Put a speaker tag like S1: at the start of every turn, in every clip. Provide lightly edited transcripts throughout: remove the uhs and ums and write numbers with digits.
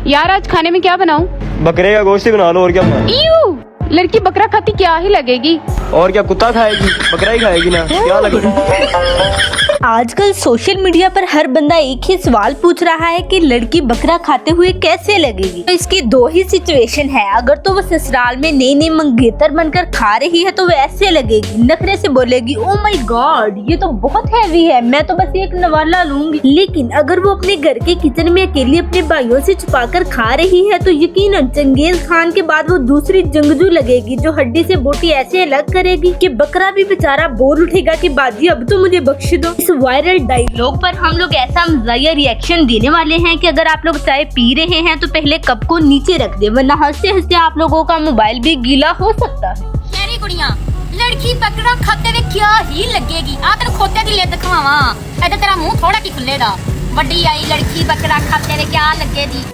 S1: यार आज खाने में क्या बनाऊं?
S2: बकरे का गोश्त ही बना लो और क्या बनाओ।
S1: लड़की बकरा खाती क्या ही लगेगी।
S2: और क्या कुत्ता खाएगी, बकरा ही खाएगी ना, क्या लगेगा।
S3: आजकल सोशल मीडिया पर हर बंदा एक ही सवाल पूछ रहा है कि लड़की बकरा खाते हुए कैसे लगेगी। तो इसकी दो ही सिचुएशन है, अगर तो वो ससुराल में नई नई मंगेतर बनकर खा रही है तो वो ऐसे लगेगी, नखरे से बोलेगी ओ माय गॉड ये तो बहुत हैवी है, मैं तो बस एक नवाला लूंगी। लेकिन अगर वो अपने घर के किचन में अकेली अपने भाइयों से छुपाकर खा रही है तो यकीनन चंगेज खान के बाद वो दूसरी जंगजू लगेगी जो हड्डी से बोटी ऐसे अलग करेगी कि बकरा भी बेचारा बोल उठेगा कि बाजी अब तो मुझे बख्श दो। इस वायरल डायलॉग पर हम लोग ऐसा मजाया रिएक्शन देने वाले हैं कि अगर आप लोग चाय पी रहे हैं तो पहले कप को नीचे रख दे, वरना हंसते हंसते आप लोगों का मोबाइल भी गीला हो सकता है।
S4: मेरी कुड़ियां लड़की बकरा खाते हुए क्या ही लगेगी। आ तेन खोते दी लिद खवावा, ऐदा तेरा मुंह थोड़ा की खुलेगा। वड्डी आई लड़की बकरा खाते हुए क्या लगेगी।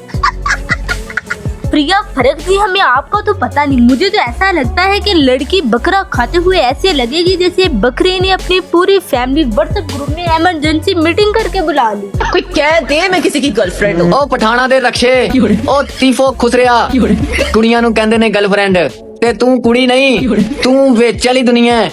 S3: प्रिया फर्क जी हमें आपको तो पता नहीं, मुझे तो ऐसा लगता है कि लड़की बकरा खाते हुए ऐसे लगेगी जैसे बकरे ने अपनी पूरी फैमिली व्हाट्सएप ग्रुप में इमरजेंसी मीटिंग करके बुला ली।
S5: कोई कह दे मैं किसी की गर्लफ्रेंड हूं। ओ पठाना दे रक्षे, ओ तीफो खुसरिया, कुड़ियां नु कहंदे ने गर्लफ्रेंड ते तू कुड़ी नहीं, तू विच वाली दुनिया है।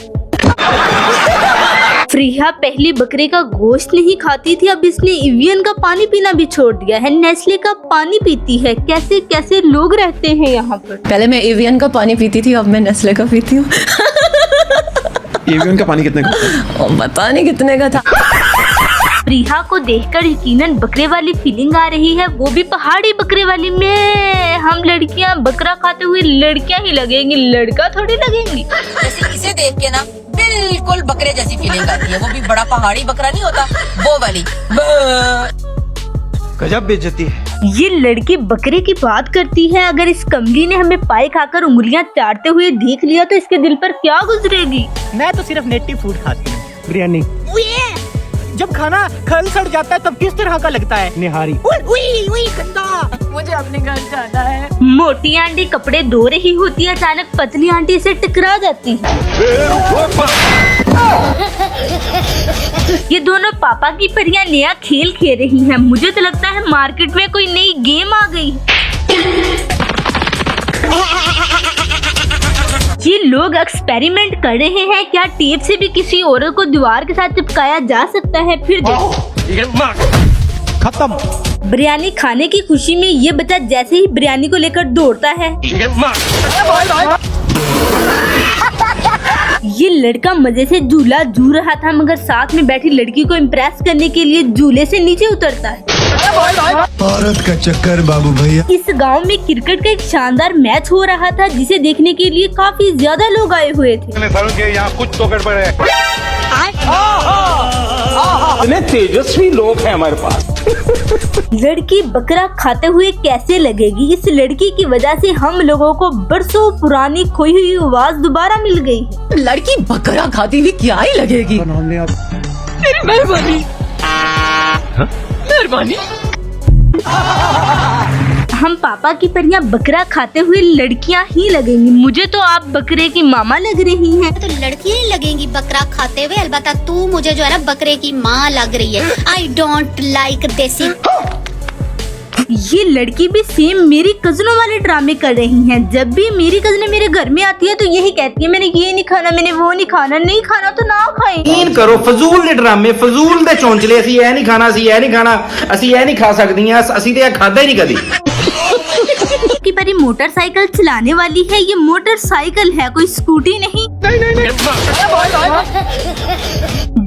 S3: प्रिया पहले बकरे का गोश्त नहीं खाती थी, अब इसने एवियन का पानी पीना भी छोड़ दिया है, नेस्ले का पानी पीती है। कैसे कैसे लोग रहते हैं यहाँ पर।
S5: पहले मैं एवियन का पानी पीती थी, अब मैं नेस्ले का पीती हूँ।
S6: एवियन का पानी कितने का था?
S5: पता नहीं कितने का था।
S3: प्रिया को देखकर यकीनन बकरे वाली फीलिंग आ रही है, वो भी पहाड़ी बकरे वाली में। हम लड़कियां बकरा खाते हुए लड़कियां ही लगेंगी, लड़का थोड़ी लगेंगी।
S7: जैसे इसे देख के ना बिल्कुल बकरे जैसी फीलिंग आती है, वो भी बड़ा पहाड़ी बकरा नहीं होता वो वाली।
S2: गजब बेइज्जती है।
S3: ये लड़की बकरे की बात करती है, अगर इस कमली ने हमें पाई खाकर उंगलियां चाटते हुए देख लिया तो इसके दिल पर क्या गुजरेगी।
S8: मैं तो सिर्फ नेटिव फूड खाती हूँ, बिरयानी। जब खाना खल सड़ जाता है तब किस तरह का लगता है? निहारी। गंदा।
S5: मुझे अपने घर जाना है।
S3: मोटी आंटी कपड़े धो रही होती है, अचानक पतली आंटी से टकरा जाती है। ये दोनों पापा की परियां नया खेल खेल रही हैं। मुझे तो लगता है मार्केट में कोई नई गेम आ गई। ये लोग एक्सपेरिमेंट कर रहे हैं, क्या टेप से भी किसी औरत को दीवार के साथ चिपकाया जा सकता है। फिर
S8: खत्म।
S3: बिरयानी खाने की खुशी में ये बच्चा जैसे ही बिरयानी को लेकर दौड़ता है, ये लड़का मजे से झूला झूल रहा था मगर साथ में बैठी लड़की को इम्प्रेस करने के लिए झूले से नीचे उतरता है।
S6: औरत का चक्कर बाबू भैया।
S3: इस गांव में क्रिकेट का एक शानदार मैच हो रहा था जिसे देखने के लिए काफी ज्यादा लोग आए हुए थे।
S9: यहाँ कुछ तो गड़बड़ है। इतने तेजस्वी लोग हैं हमारे पास।
S3: लड़की बकरा खाते हुए कैसे लगेगी। इस लड़की की वजह से हम लोगों को बरसों पुरानी खोई हुई आवाज दोबारा मिल गई है।
S5: लड़की बकरा खाती हुई क्या ही लगेगी। मेहरबानी मेहरबानी।
S3: हम पापा की परियां बकरा खाते हुए लड़कियां ही लगेंगी। मुझे तो आप बकरे की मामा लग रही हैं।
S4: तो लड़की ही लगेंगी बकरा खाते हुए, अलबत्ता तू मुझे जो है ना बकरे की माँ लग रही है। आई डोंट लाइक देसी।
S3: ये लड़की भी सेम मेरी कजनों वाले ड्रामे कर रही हैं। जब भी मेरी कजन मेरे घर में आती है तो यही कहती है मैंने ये नहीं खाना, मैंने वो नहीं खाना। नहीं खाना तो ना खाए।
S9: यकीन करो फजूल दे ड्रामे, फजूल दे चौंचले। ਅਸੀਂ ਇਹ ਨਹੀਂ ਖਾਣਾ, ਅਸੀਂ ਇਹ ਨਹੀਂ ਖਾਣਾ, ਅਸੀਂ ਇਹ ਨਹੀਂ ਖਾ ਸਕਦੀਆਂ, ਅਸੀਂ ਤੇ ਇਹ ਖਾਦਾ ही नहीं कभी।
S3: की परी मोटरसाइकिल चलाने वाली है। ये मोटरसाइकिल है, कोई स्कूटी नहीं।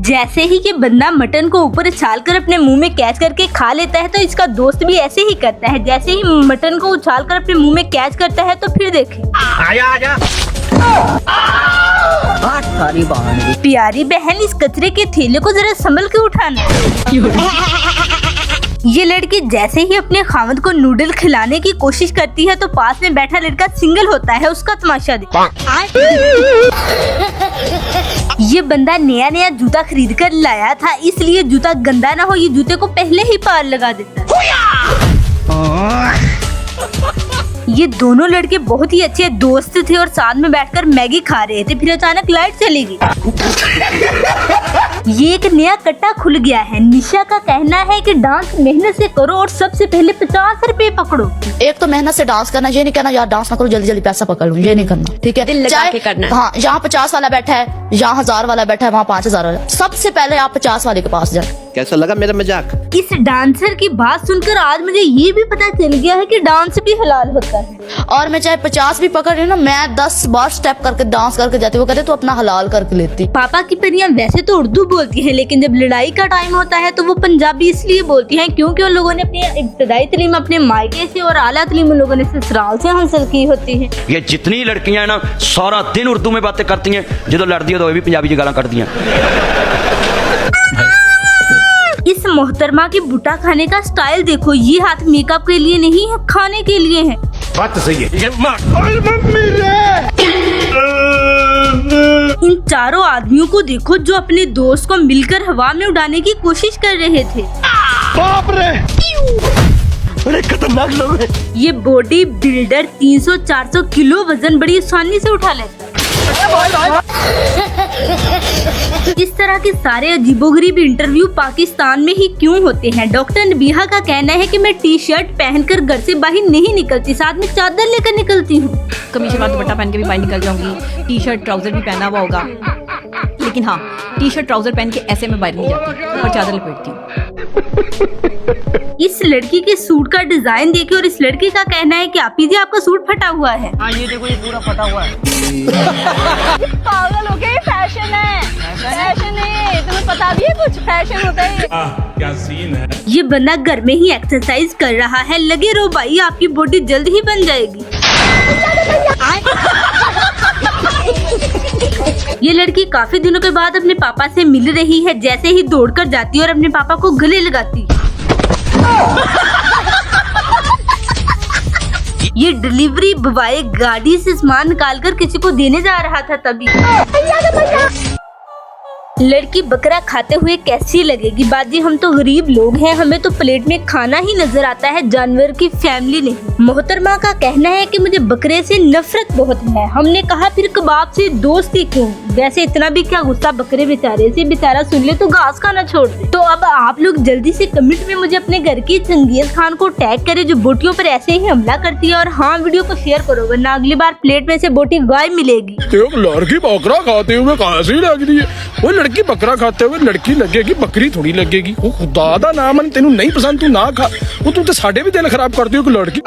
S3: जैसे ही ये बंदा मटन को ऊपर उछाल कर अपने मुंह में कैच करके खा लेता है तो इसका दोस्त भी ऐसे ही करता है। जैसे ही मटन को उछाल कर अपने मुंह में कैच करता है तो फिर देखें।
S9: आजा
S3: प्यारी बहन इस कचरे के थैले को जरा संभल के उठाना। ये लड़की जैसे ही अपने खामद को नूडल खिलाने की कोशिश करती है तो पास में बैठा लड़का सिंगल होता है, उसका तमाशा देखिए। ये बंदा नया नया जूता खरीद कर लाया था, इसलिए जूता गंदा ना हो ये जूते को पहले ही पार लगा देता है। ये दोनों लड़के बहुत ही अच्छे दोस्त थे और साथ में बैठकर मैगी खा रहे थे। फिर अचानक लाइट चली गई। ये एक नया कट्टा खुल गया है। निशा का कहना है कि डांस मेहनत से करो और सबसे पहले 50 रुपए पकड़ो।
S7: एक तो मेहनत से डांस करना, ये नहीं कहना यार डांस ना करो जल्दी जल्दी पैसा पकड़ लूं, ये नहीं करना, ठीक है।
S4: दिल लगा के करना है।
S7: हाँ, यहाँ 50 वाला बैठा है, यहाँ 1000 वाला बैठा है, वहाँ 5000 वाला, सबसे पहले आप 50 वाले के पास जाए।
S2: कैसा लगा मेरा मजाक?
S3: इस डांसर की बात सुनकर आज मुझे ये भी पता चल गया है कि डांस भी हलाल होता है।
S7: और मैं चाहे 50 भी पकड़ रही हूँ ना, मैं 10 बार स्टेप करके डांस करके जाती, वो कहते तू अपना हलाल करके लेती।
S3: पापा की परियां वैसे तो उर्दू बोलती हैं, लेकिन जब लड़ाई का टाइम होता है तो वो पंजाबी इसलिए बोलती हैं क्योंकि उन लोगों ने अपनी इब्तदाई तालीम अपने मायके से और आला तालीम उन लोगों ने ससुराल से हासिल की होती है।
S10: ये जितनी लड़कियां ना सारा दिन उर्दू में बातें करती हैं, जो लड़ती है तो भी पंजाबी गाला करती हैं।
S3: इस मोहतरमा की बुट्टा खाने का स्टाइल देखो, ये हाथ मेकअप के लिए नहीं है, खाने के लिए है।
S9: बात तो सही है।
S3: इन चारों आदमियों को देखो जो अपने दोस्त को मिलकर हवा में उड़ाने की कोशिश कर रहे थे।
S2: बाप रे, बड़े खतरनाक लोग हैं।
S3: ये बॉडी बिल्डर 300-400 किलो वजन बड़ी आसानी से उठा लेता है। इस तरह के सारे अजीबोगरीब इंटरव्यू पाकिस्तान में ही क्यों होते हैं? डॉक्टर नबीहा का कहना है कि मैं टी शर्ट पहनकर घर से बाहर नहीं निकलती, साथ में चादर लेकर निकलती हूँ।
S11: कमीज के बाद दुपट्टा पहन के भी बाहर निकल जाऊंगी, टी शर्ट ट्राउजर भी पहना हुआ होगा, लेकिन हाँ टी शर्ट ट्राउजर पहन के ऐसे में बाहर नहीं जाती और चादर लपेटती हूँ।
S3: इस लड़की के सूट का डिजाइन देखिए और इस लड़के का कहना है कि आप जी आपका सूट फटा हुआ है।
S8: हाँ ये देखो, ये पूरा फटा हुआ है।
S1: पागल हो गए, फैशन है, फैशन है, तुम्हें पता भी है कुछ फैशन होता है।
S9: क्या सीन है।
S3: ये बंदा घर में ही एक्सरसाइज कर रहा है, लगे रहो भाई आपकी बॉडी जल्द ही बन जाएगी। ये लड़की काफी दिनों के बाद अपने पापा से मिल रही है, जैसे ही दौड़कर जाती है और अपने पापा को गले लगाती। ये डिलीवरी बॉय गाड़ी से सामान निकालकर किसी को देने जा रहा था तभी। लड़की बकरा खाते हुए कैसी लगेगी? बाजी हम तो गरीब लोग हैं, हमें तो प्लेट में खाना ही नजर आता है, जानवर की फैमिली नहीं। मोहतरमा का कहना है कि मुझे बकरे से नफरत बहुत है। हमने कहा फिर कबाब से दोस्ती क्यों? वैसे इतना भी क्या गुस्सा बकरे बेचारे से, बेचारा सुन ले तो घास खाना छोड़ दे। तो अब आप लोग जल्दी से कमेंट में मुझे अपने घर की चंगेज खान को टैग करे जो बोटियों पर ऐसे ही हमला करती है, और हाँ वीडियो को शेयर करो वरना अगली बार प्लेट में से बोटी गायब मिलेगी।
S9: एक लड़की बकरा खाते हुए कहाँ से लग रही है? वो लड़की बकरा खाते हुए लड़की लगेगी, बकरी थोड़ी लगेगी। वो खुदा दा नाम तेनू नहीं पसंद, तू ना खा। वो तू तो साडे भी दिल खराब करती हो लड़की।